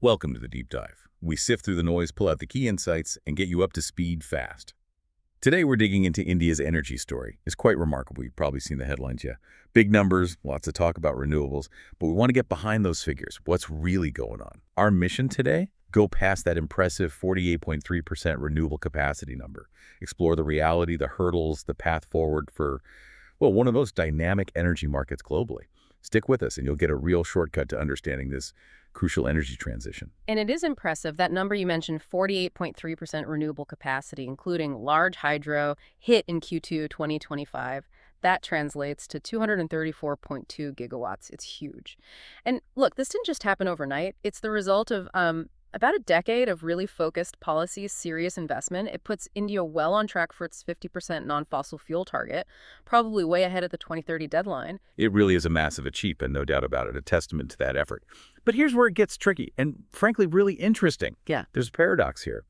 Welcome to the Deep Dive. We sift through the noise, pull out the key insights, and get you up to speed fast. Today we're digging into India's energy story. It's quite remarkable. You've probably seen the headlines, yeah. Big numbers, lots of talk about renewables, but we want to get behind those figures. What's really going on? Our mission today? Go past that impressive 48.3% renewable capacity number. Explore the reality, the hurdles, the path forward for, well, one of the most dynamic energy markets globally. Stick with us and you'll get a real shortcut to understanding this crucial energy transition. And it is impressive, that number you mentioned, 48.3% renewable capacity, including large hydro, hit in Q2 2025. That translates to 234.2 gigawatts. It's huge. And look, this didn't just happen overnight. It's the result of about a decade of really focused policies, serious investment. It puts India well on track for its 50% non-fossil fuel target, probably way ahead of the 2030 deadline. It really is a massive achievement, no doubt about it, a testament to that effort. But here's where it gets tricky and, frankly, really interesting. Yeah. There's a paradox here.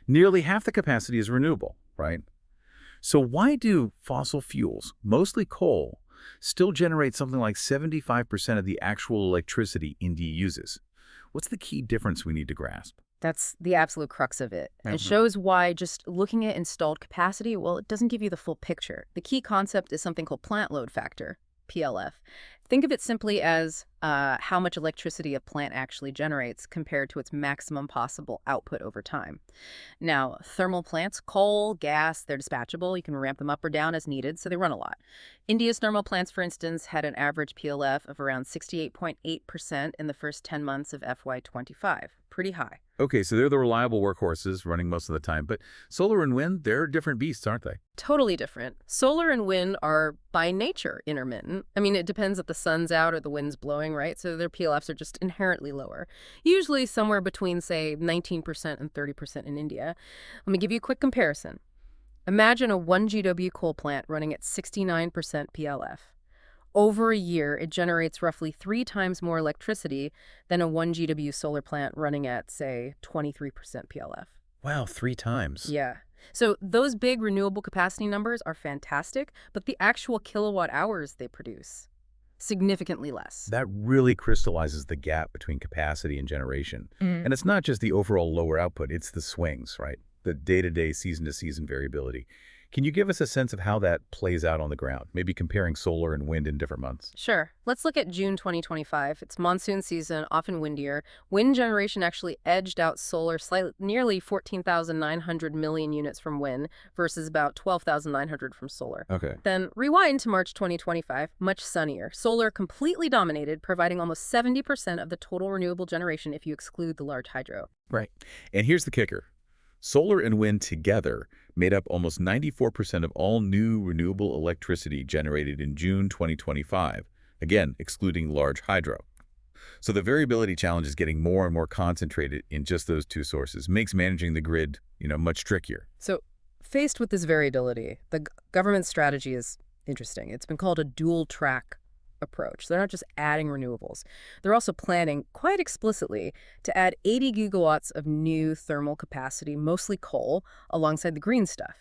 Nearly half the capacity is renewable, right? So why do fossil fuels, mostly coal, still generate something like 75% of the actual electricity India uses? What's the key difference we need to grasp? That's the absolute crux of it. It shows why just looking at installed capacity, well, it doesn't give you the full picture. The key concept is something called plant load factor, PLF. Think of it simply as how much electricity a plant actually generates compared to its maximum possible output over time. Now, thermal plants, coal, gas, they're dispatchable. You can ramp them up or down as needed, so they run a lot. India's thermal plants, for instance, had an average PLF of around 68.8% in the first 10 months of FY25. Pretty high. Okay, so they're the reliable workhorses running most of the time, but solar and wind, they're different beasts, aren't they? Totally different. Solar and wind are by nature intermittent. I mean, it depends if the sun's out or the wind's blowing, right? So their PLFs are just inherently lower, usually somewhere between, say, 19% and 30% in India. Let me give you a quick comparison. Imagine a 1 GW coal plant running at 69% PLF. Over a year, it generates roughly 3 times more electricity than a 1 GW solar plant running at, say, 23% PLF. Wow, 3 times. Yeah. So those big renewable capacity numbers are fantastic, but the actual kilowatt hours they produce, significantly less. That really crystallizes the gap between capacity and generation. And it's not just the overall lower output, it's the swings, right? The day-to-day, season-to-season variability. Can you give us a sense of how that plays out on the ground, maybe comparing solar and wind in different months? Sure. Let's look at June 2025. It's monsoon season, often windier. Wind generation actually edged out solar slightly, nearly 14,900 million units from wind versus about 12,900 from solar. Okay. Then rewind to March 2025, much sunnier. Solar completely dominated, providing almost 70% of the total renewable generation if you exclude the large hydro. Right. And here's the kicker. Solar and wind together made up almost 94% of all new renewable electricity generated in June 2025, again, excluding large hydro. So the variability challenge is getting more and more concentrated in just those two sources. Makes managing the grid, much trickier. So faced with this variability, the government strategy is interesting. It's been called a dual-track approach. They're not just adding renewables. They're also planning, quite explicitly, to add 80 gigawatts of new thermal capacity, mostly coal, alongside the green stuff.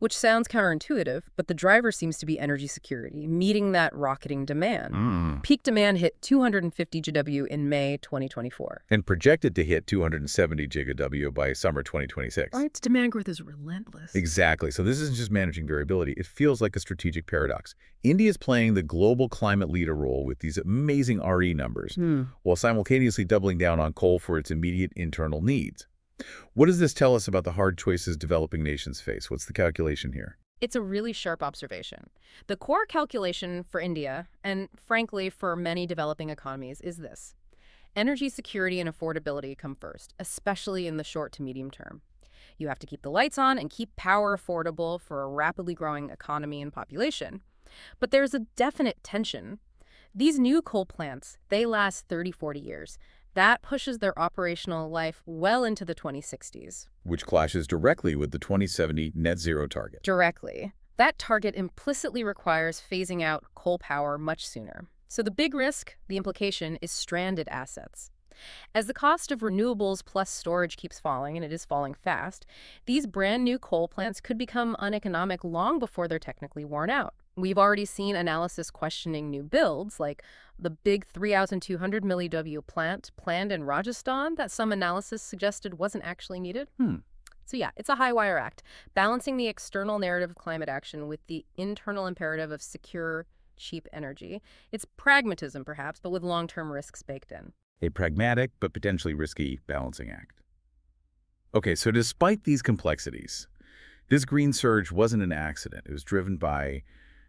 Which sounds counterintuitive, but the driver seems to be energy security, meeting that rocketing demand. Peak demand hit 250 GW in May 2024. And projected to hit 270 GW by summer 2026. Right, demand growth is relentless. Exactly. So this isn't just managing variability. It feels like a strategic paradox. India is playing the global climate leader role with these amazing RE numbers, while simultaneously doubling down on coal for its immediate internal needs. What does this tell us about the hard choices developing nations face? What's the calculation here? It's a really sharp observation. The core calculation for India, and frankly for many developing economies, is this. Energy security and affordability come first, especially in the short to medium term. You have to keep the lights on and keep power affordable for a rapidly growing economy and population. But there's a definite tension. These new coal plants, they last 30-40 years. That pushes their operational life well into the 2060s. Which clashes directly with the 2070 net zero target. Directly. That target implicitly requires phasing out coal power much sooner. So the big risk, the implication, is stranded assets. As the cost of renewables plus storage keeps falling, and it is falling fast, these brand new coal plants could become uneconomic long before they're technically worn out. We've already seen analysis questioning new builds, like the big 3,200 milliW plant planned in Rajasthan that some analysis suggested wasn't actually needed. Hmm. So yeah, it's a high-wire act, balancing the external narrative of climate action with the internal imperative of secure, cheap energy. It's pragmatism, perhaps, but with long-term risks baked in. A pragmatic but potentially risky balancing act. Okay, so despite these complexities, this green surge wasn't an accident. It was driven by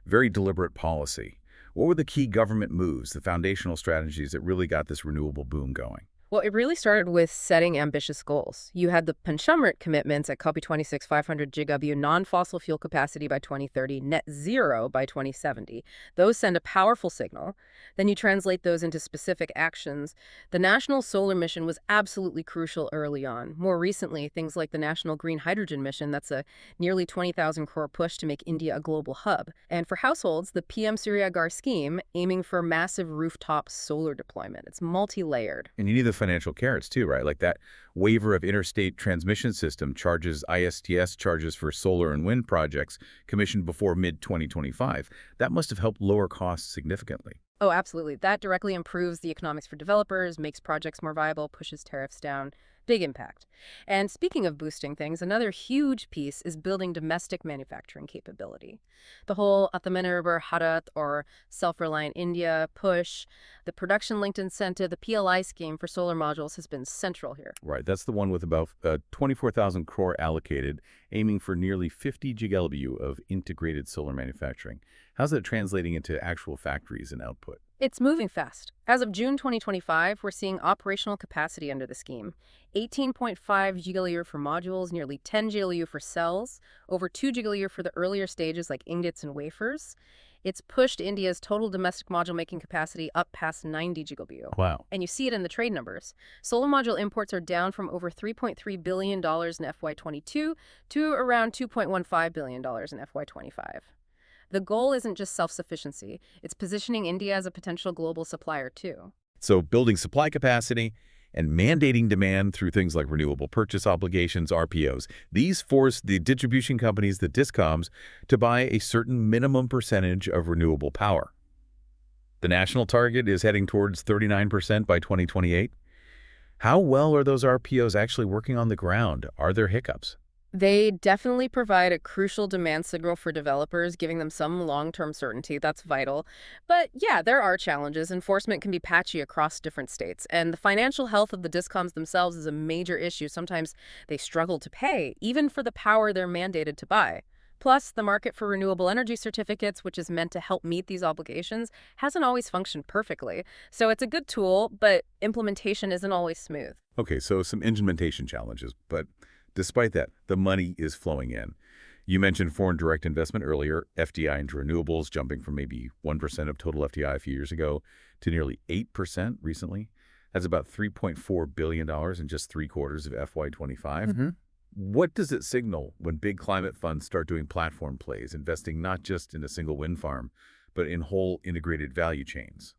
very deliberate policy. What were the key government moves, the foundational strategies that really got this renewable boom going? Well, it really started with setting ambitious goals. You had the Panchamrit commitments at COP26 500 GW non-fossil fuel capacity by 2030, net zero by 2070. Those send a powerful signal. Then you translate those into specific actions. The National Solar Mission was absolutely crucial early on. More recently, things like the National Green Hydrogen Mission, that's a nearly 20,000 crore push to make India a global hub. And for households, the PM Surya Ghar scheme, aiming for massive rooftop solar deployment. It's multi-layered. And you need the financial carrots too, right? Like that waiver of interstate transmission system charges ISTS charges for solar and wind projects commissioned before mid-2025. That must have helped lower costs significantly. Oh, absolutely. That directly improves the economics for developers, makes projects more viable, pushes tariffs down. Big impact. And speaking of boosting things, another huge piece is building domestic manufacturing capability. The whole Atmanirbhar Bharat or Self-Reliant India push, the production-linked incentive, the PLI scheme for solar modules has been central here. Right, that's the one with about 24,000 crore allocated, aiming for nearly 50 GW of integrated solar manufacturing. How's that translating into actual factories and output? It's moving fast. As of June 2025, we're seeing operational capacity under the scheme. 18.5 gigalume for modules, nearly 10 gigalume for cells, over 2 gigalume for the earlier stages like ingots and wafers. It's pushed India's total domestic module making capacity up past 90 gigalume. Wow. And you see it in the trade numbers. Solar module imports are down from over $3.3 billion in FY22 to around $2.15 billion in FY25. The goal isn't just self-sufficiency, it's positioning India as a potential global supplier too. So building supply capacity and mandating demand through things like renewable purchase obligations, RPOs. These force the distribution companies, the discoms, to buy a certain minimum percentage of renewable power. The national target is heading towards 39% by 2028. How well are those RPOs actually working on the ground? Are there hiccups? They definitely provide a crucial demand signal for developers, giving them some long-term certainty. That's vital. But yeah, there are challenges. Enforcement can be patchy across different states. And the financial health of the discoms themselves is a major issue. Sometimes they struggle to pay, even for the power they're mandated to buy. Plus, the market for renewable energy certificates, which is meant to help meet these obligations, hasn't always functioned perfectly. So it's a good tool, but implementation isn't always smooth. Okay, so some implementation challenges, but despite that, the money is flowing in. You mentioned foreign direct investment earlier, FDI into renewables jumping from maybe 1% of total FDI a few years ago to nearly 8% recently. That's about $3.4 billion in just 3 quarters of FY25. What does it signal when big climate funds start doing platform plays, investing not just in a single wind farm, but in whole integrated value chains?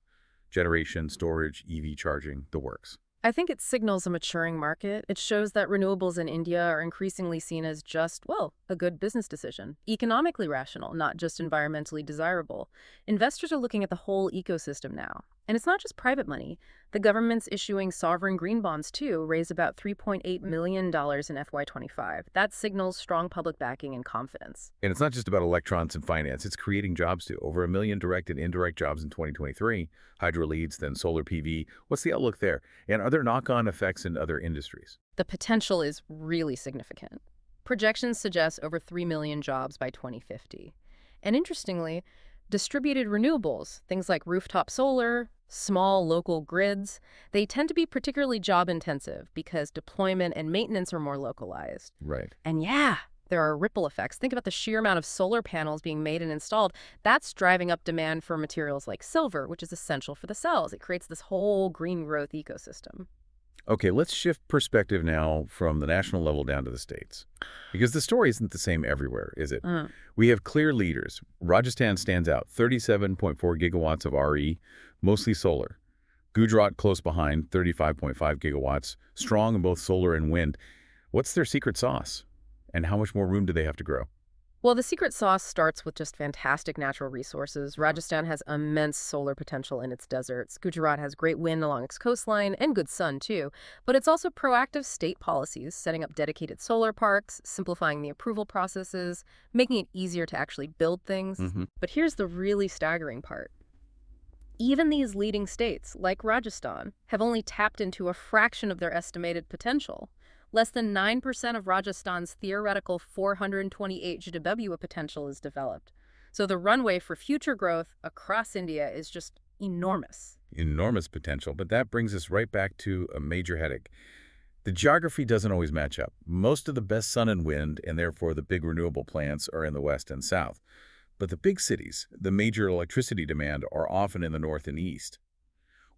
Generation, storage, EV charging, the works. I think it signals a maturing market. It shows that renewables in India are increasingly seen as just, well, a good business decision. Economically rational, not just environmentally desirable. Investors are looking at the whole ecosystem now. And it's not just private money. The government's issuing sovereign green bonds, too, raised about $3.8 million in FY25. That signals strong public backing and confidence. And it's not just about electrons and finance. It's creating jobs, too. Over 1 million direct and indirect jobs in 2023. Hydro leads, then solar PV. What's the outlook there? And are there knock-on effects in other industries? The potential is really significant. Projections suggest over 3 million jobs by 2050. And interestingly, distributed renewables, things like rooftop solar, small local grids, they tend to be particularly job-intensive because deployment and maintenance are more localized. Right. And yeah, there are ripple effects. Think about the sheer amount of solar panels being made and installed. That's driving up demand for materials like silver, which is essential for the cells. It creates this whole green growth ecosystem. Okay, let's shift perspective now from the national level down to the states. Because the story isn't the same everywhere, is it? We have clear leaders. Rajasthan stands out, 37.4 gigawatts of RE, mostly solar. Gujarat close behind, 35.5 gigawatts, strong in both solar and wind. What's their secret sauce? And how much more room do they have to grow? Well, the secret sauce starts with just fantastic natural resources. Rajasthan has immense solar potential in its deserts. Gujarat has great wind along its coastline and good sun, too. But it's also proactive state policies, setting up dedicated solar parks, simplifying the approval processes, making it easier to actually build things. Hmm. But here's the really staggering part. Even these leading states, like Rajasthan, have only tapped into a fraction of their estimated potential. Less than 9% of Rajasthan's theoretical 428 GW potential is developed. So the runway for future growth across India is just enormous. Enormous potential, but that brings us right back to a major headache. The geography doesn't always match up. Most of the best sun and wind, and therefore the big renewable plants, are in the west and south. But the big cities, the major electricity demand, are often in the north and east.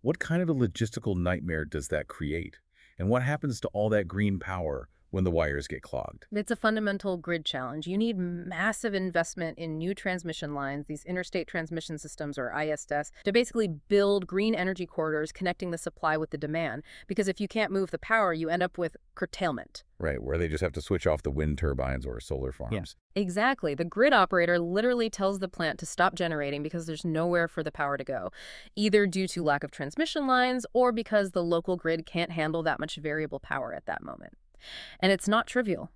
What kind of a logistical nightmare does that create? And what happens to all that green power when the wires get clogged? It's a fundamental grid challenge. You need massive investment in new transmission lines, these interstate transmission systems, or ISS, to basically build green energy corridors connecting the supply with the demand. Because if you can't move the power, you end up with curtailment. Right, where they just have to switch off the wind turbines or solar farms. Exactly. The grid operator literally tells the plant to stop generating because there's nowhere for the power to go, either due to lack of transmission lines or because the local grid can't handle that much variable power at that moment. And it's not trivial.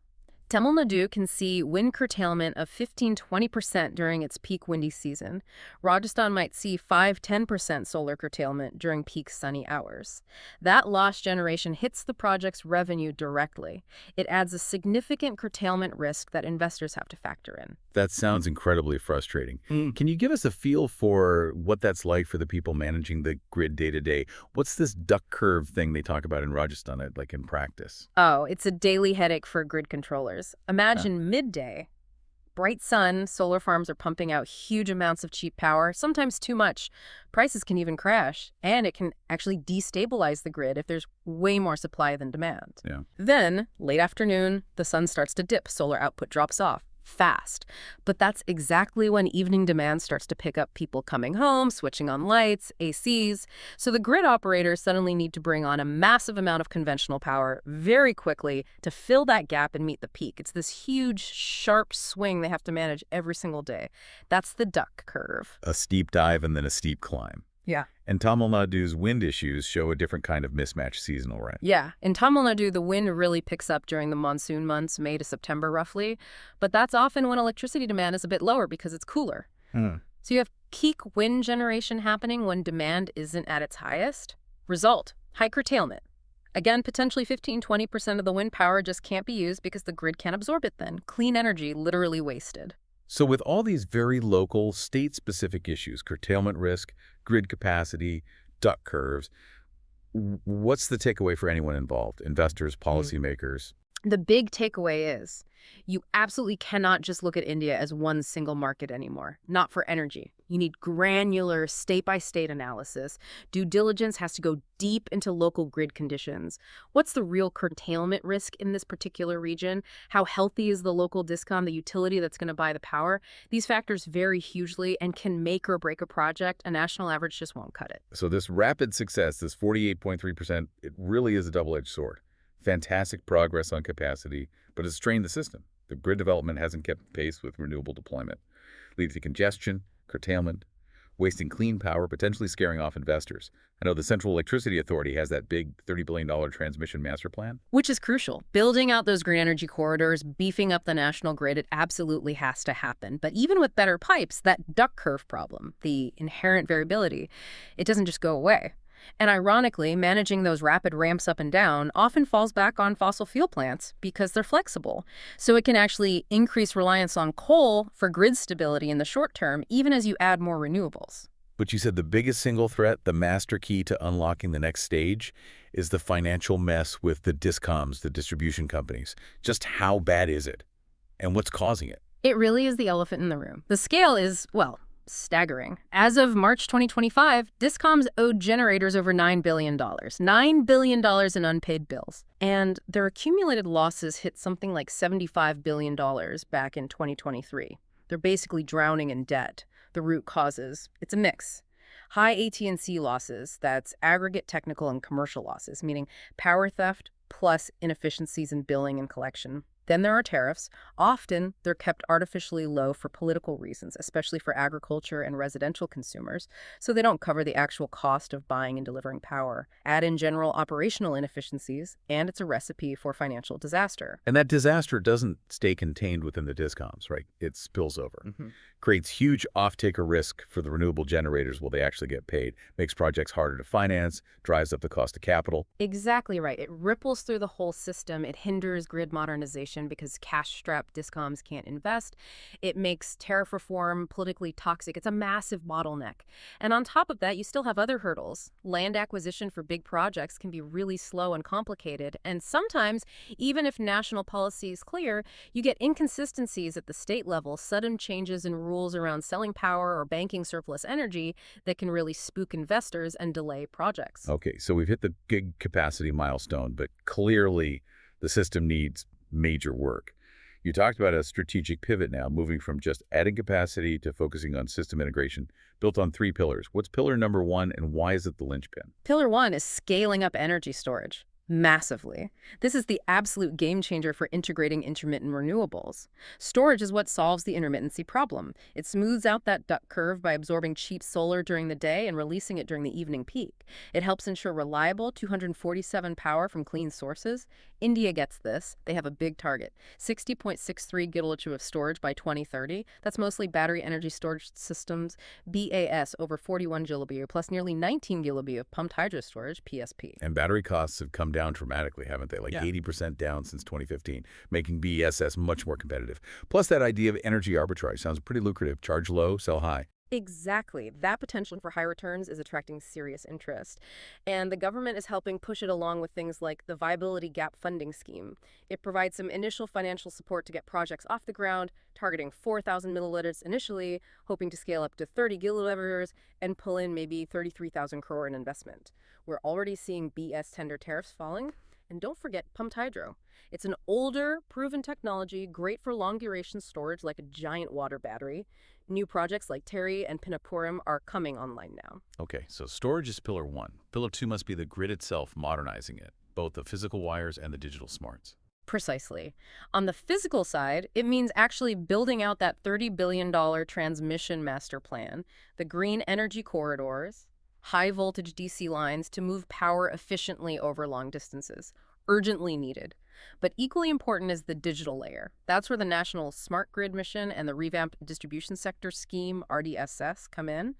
Tamil Nadu can see wind curtailment of 15–20% during its peak windy season. Rajasthan might see 5–10% solar curtailment during peak sunny hours. That lost generation hits the project's revenue directly. It adds a significant curtailment risk that investors have to factor in. That sounds incredibly frustrating. Can you give us a feel for what that's like for the people managing the grid day to day? What's this duck curve thing they talk about in Rajasthan, like in practice? Oh, it's a daily headache for grid controllers. Imagine midday, bright sun, solar farms are pumping out huge amounts of cheap power, sometimes too much. Prices can even crash, and it can actually destabilize the grid if there's way more supply than demand. Yeah. Then, late afternoon, the sun starts to dip, solar output drops off. Fast. But that's exactly when evening demand starts to pick up, people coming home, switching on lights, ACs. So the grid operators suddenly need to bring on a massive amount of conventional power very quickly to fill that gap and meet the peak. It's this huge, sharp swing they have to manage every single day. That's the duck curve. A steep dive and then a steep climb. Yeah. And Tamil Nadu's wind issues show a different kind of mismatch seasonal, right? Yeah. In Tamil Nadu, the wind really picks up during the monsoon months, May to September roughly. But that's often when electricity demand is a bit lower because it's cooler. So you have peak wind generation happening when demand isn't at its highest. Result, high curtailment. Again, potentially 15–20% of the wind power just can't be used because the grid can't absorb it then. Clean energy literally wasted. So with all these very local, state-specific issues, curtailment risk, grid capacity, duck curves, what's the takeaway for anyone involved? Investors, policymakers? The big takeaway is you absolutely cannot just look at India as one single market anymore, not for energy. You need granular state-by-state analysis. Due diligence has to go deep into local grid conditions. What's the real curtailment risk in this particular region? How healthy is the local discom, the utility that's going to buy the power? These factors vary hugely and can make or break a project. A national average just won't cut it. So this rapid success, this 48.3%, it really is a double-edged sword. Fantastic progress on capacity, but it's strained the system. The grid development hasn't kept pace with renewable deployment, leading to congestion, curtailment, wasting clean power, potentially scaring off investors. I know the Central Electricity Authority has that big $30 billion transmission master plan. Which is crucial. Building out those green energy corridors, beefing up the national grid, it absolutely has to happen. But even with better pipes, that duck curve problem, the inherent variability, it doesn't just go away. And ironically, managing those rapid ramps up and down often falls back on fossil fuel plants because they're flexible. So it can actually increase reliance on coal for grid stability in the short term, even as you add more renewables. But you said the biggest single threat, the master key to unlocking the next stage, is the financial mess with the discoms, the distribution companies. Just how bad is it? And what's causing it? It really is the elephant in the room. The scale is, well, staggering. As of March 2025, discoms owed generators over $9 billion. $9 billion in unpaid bills. And their accumulated losses hit something like $75 billion back in 2023. They're basically drowning in debt. The root causes, it's a mix. High AT&C losses, that's aggregate technical and commercial losses, meaning power theft plus inefficiencies in billing and collection. Then there are tariffs. Often, they're kept artificially low for political reasons, especially for agriculture and residential consumers, so they don't cover the actual cost of buying and delivering power. Add in general operational inefficiencies, and it's a recipe for financial disaster. And that disaster doesn't stay contained within the discoms, right? It spills over. Creates huge off-taker risk for the renewable generators. Will they actually get paid? Makes projects harder to finance, drives up the cost of capital. Exactly right. It ripples through the whole system. It hinders grid modernization because cash-strapped discoms can't invest. It makes tariff reform politically toxic. It's a massive bottleneck. And on top of that, you still have other hurdles. Land acquisition for big projects can be really slow and complicated. And sometimes, even if national policy is clear, you get inconsistencies at the state level, sudden changes in rules around selling power or banking surplus energy that can really spook investors and delay projects. Okay, so we've hit the gig capacity milestone, but clearly the system needs major work. You talked about a strategic pivot now, moving from just adding capacity to focusing on system integration, built on 3 pillars. What's pillar number 1, and why is it the linchpin? Pillar 1 is scaling up energy storage. Massively. This is the absolute game changer for integrating intermittent renewables. Storage is what solves the intermittency problem. It smooths out that duck curve by absorbing cheap solar during the day and releasing it during the evening peak. It helps ensure reliable 247 power from clean sources. India gets this. They have a big target, 60.63 gigawatt of storage by 2030. That's mostly battery energy storage systems, BAS, over 41 gigawatt, plus nearly 19 gigawatt of pumped hydro storage, PSP. And battery costs have come down dramatically, haven't they? Like 80% down since 2015, making BESS much more competitive. Plus, that idea of energy arbitrage sounds pretty lucrative. Charge low, sell high. Exactly. That potential for high returns is attracting serious interest. And the government is helping push it along with things like the Viability Gap Funding Scheme. It provides some initial financial support to get projects off the ground, targeting 4,000 milliliters initially, hoping to scale up to 30 gigawatts and pull in maybe 33,000 crore in investment. We're already seeing BS tender tariffs falling. And don't forget pumped hydro. It's an older, proven technology, great for long-duration storage like a giant water battery. New projects like Terry and Pinnapuram are coming online now. Okay, so storage is pillar 1. Pillar 2 must be the grid itself, modernizing it, both the physical wires and the digital smarts. Precisely. On the physical side, it means actually building out that $30 billion transmission master plan, the green energy corridors, high-voltage DC lines to move power efficiently over long distances. Urgently needed. But equally important is the digital layer. That's where the National Smart Grid Mission and the Revamped Distribution Sector Scheme, RDSS, come in.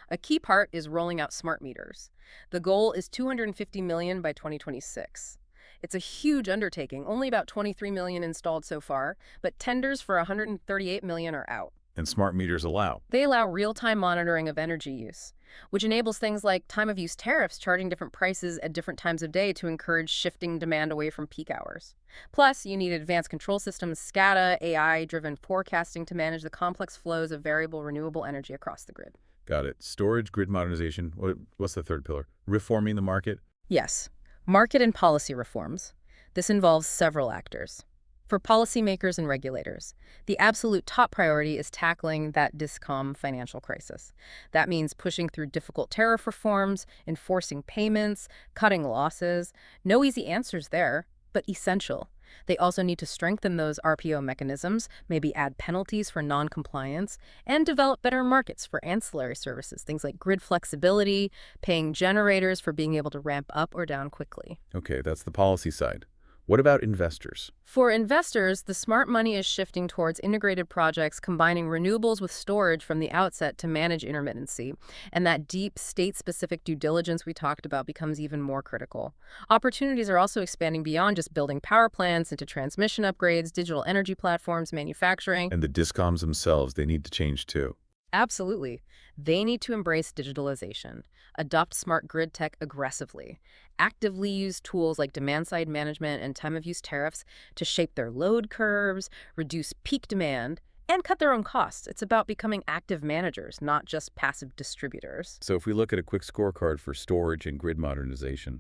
A key part is rolling out smart meters. The goal is $250 million by 2026. It's a huge undertaking, only about 23 million installed so far, but tenders for 138 million are out. And smart meters allow? They allow real-time monitoring of energy use, which enables things like time-of-use tariffs, charging different prices at different times of day to encourage shifting demand away from peak hours. Plus, you need advanced control systems, SCADA, AI-driven forecasting to manage the complex flows of variable renewable energy across the grid. Got it. Storage, grid modernization. What's the third pillar? Reforming the market? Yes. Market and policy reforms. This involves several actors. For policymakers and regulators, the absolute top priority is tackling that discom financial crisis. That means pushing through difficult tariff reforms, enforcing payments, cutting losses. No easy answers there, but essential. They also need to strengthen those RPO mechanisms, maybe add penalties for non-compliance, and develop better markets for ancillary services, things like grid flexibility, paying generators for being able to ramp up or down quickly. Okay, that's the policy side. What about investors? For investors, the smart money is shifting towards integrated projects combining renewables with storage from the outset to manage intermittency. And that deep state-specific due diligence we talked about becomes even more critical. Opportunities are also expanding beyond just building power plants into transmission upgrades, digital energy platforms, manufacturing. And the discoms themselves, they need to change too. Absolutely. They need to embrace digitalization, adopt smart grid tech aggressively, actively use tools like demand-side management and time-of-use tariffs to shape their load curves, reduce peak demand, and cut their own costs. It's about becoming active managers, not just passive distributors. So if we look at a quick scorecard for storage and grid modernization,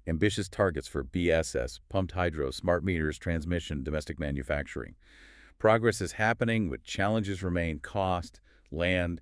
ambitious targets for BSS, pumped hydro, smart meters, transmission, domestic manufacturing. Progress is happening, but challenges remain: cost, land,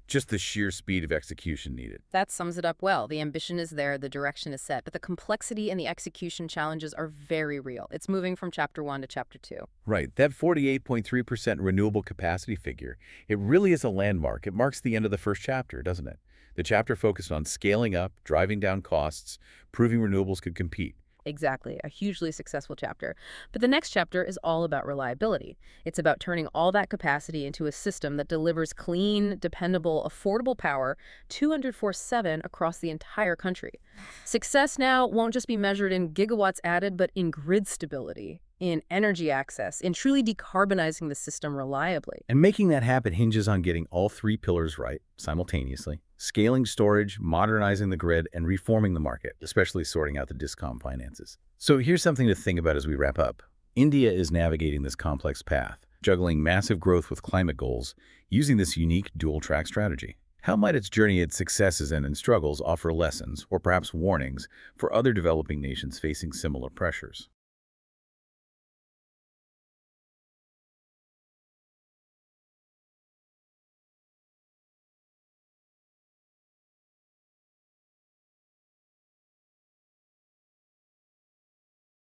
Just the sheer speed of execution needed. That sums it up well. The ambition is there, the direction is set, but the complexity and the execution challenges are very real. It's moving from chapter 1 to chapter 2. Right, that 48.3% renewable capacity figure, it really is a landmark. It marks the end of the first chapter, doesn't it? The chapter focused on scaling up, driving down costs, proving renewables could compete. Exactly, a hugely successful chapter. But the next chapter is all about reliability. It's about turning all that capacity into a system that delivers clean, dependable, affordable power 204/7 across the entire country. Success now won't just be measured in gigawatts added, but in grid stability, in energy access, in truly decarbonizing the system reliably. And making that happen hinges on getting all three pillars right simultaneously. Scaling storage, modernizing the grid, and reforming the market, especially sorting out the discom finances. So here's something to think about as we wrap up. India is navigating this complex path, juggling massive growth with climate goals, using this unique dual-track strategy. How might its journey, its successes and its struggles offer lessons, or perhaps warnings, for other developing nations facing similar pressures?